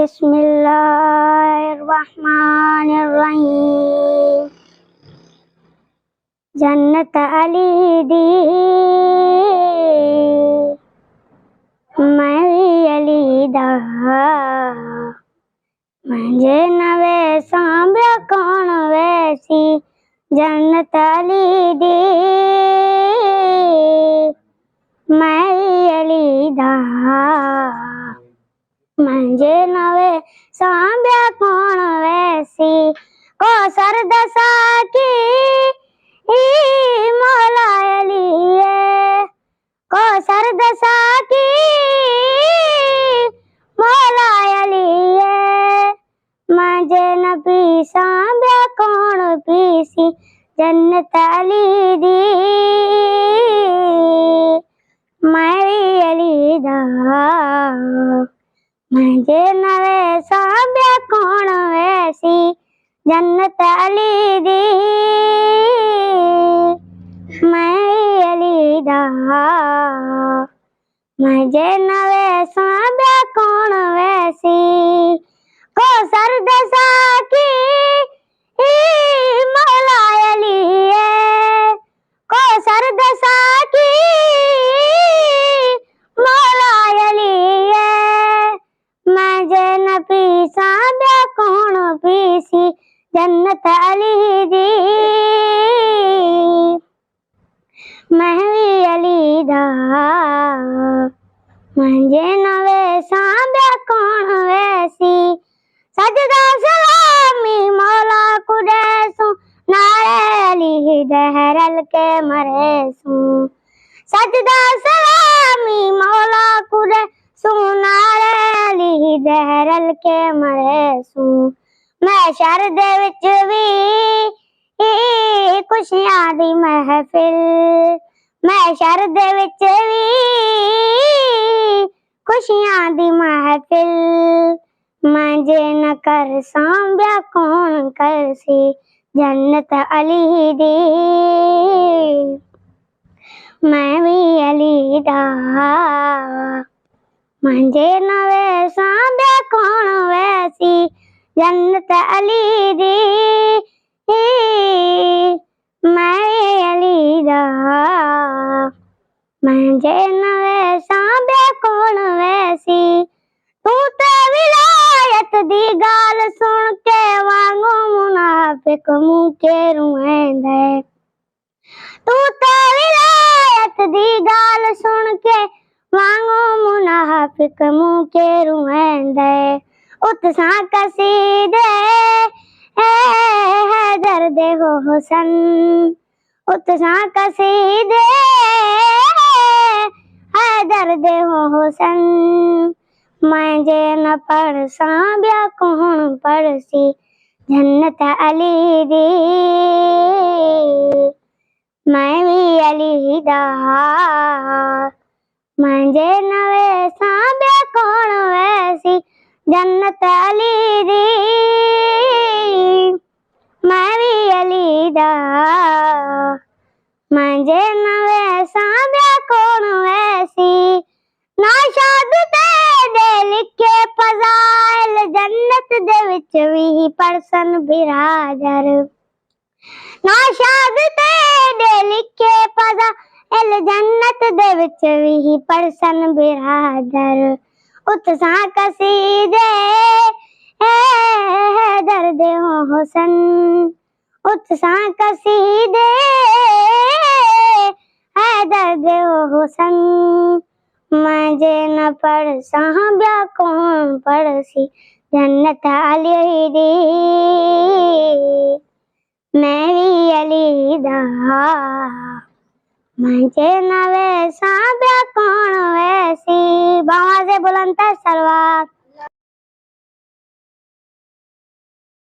बिस्मिल्लाहिर्रहमानिर्रहीम। जन्नत अली दी मैं भी अली दा मुझे नवे सांभ्या कौन वैसी जन्नत अली दी मैं भी अली दा मुझे नवे सांभ्या कौन वैसी को सरदसा की मौला अली है को सरदसा की मौला अली है मुझे न पीसा ब्या कौन पीसी जन्नत अली दी मैं भी अली दा मुझे नवे सांभ्या कौन वैसी जन्नत अली दी मैं अली दा मुझे नवे सांभ्या कौन वैसी को सरदसा की मौला अली है को सरदसा की मौला अली है मुझे न पीसा ब्या कौन पीसी जन्नत अली दी मैं भी अली दा मुझे नवे सांभ्या कौन वैसी सजदा सलामी मौला कुदैसू नारे अली दहरल के मरेसू सजदा सलामी मौला कुदैसू नारे अली दहरल के मरेसू मैं शर दे विच भी खुशियां दी महफिल मैं शर दे विच भी खुशियां दी महफिल मुझे न कर सांभ्या कौन करसी जन्नत अली दी मैं भी अली दा मुझे नवे सांभ्या कौन वैसी जन्नत अली दी मैं अली दा मुझे नवे सांभ्या कौन वैसी तू तो विलायत दी गाल सुन के वांगू मुनाफिक मुंह के रुएंदे तू तो विलायत दी गाल सुन के वांगू मुनाफिक मुंह के रुएंदे उत्सा कसीदे है दर्द हो हुसन उत्सा कसीदे है दर्द हो हुसन मुझे न पढ़ सांभ्या कौन पढ़सी जन्नत अली दी मैं भी अली दा मुझे नवे सांभ्या कौन वैसी जन्नत अली दी मैं भी अली दा मुझे नवे सांभ्या कौन वैसी नाशाद दे लिखे फज़ाइल जन्नत दे विच भी परसन बिरादर नाशाद दे लिखे फज़ाइल जन्नत दे विच भी परसन बिरादर उत्सा कसीदे है दर्द हो हुसन उत्सा कसीदे है दर्द हो हुसन मुझे न पढ़ सांभ्या कौन पढ़सी जन्नत अली दी मैं भी अली दा मुझे नवे सांभ्या कौन वैसी बाबा से बुलंद सलवार।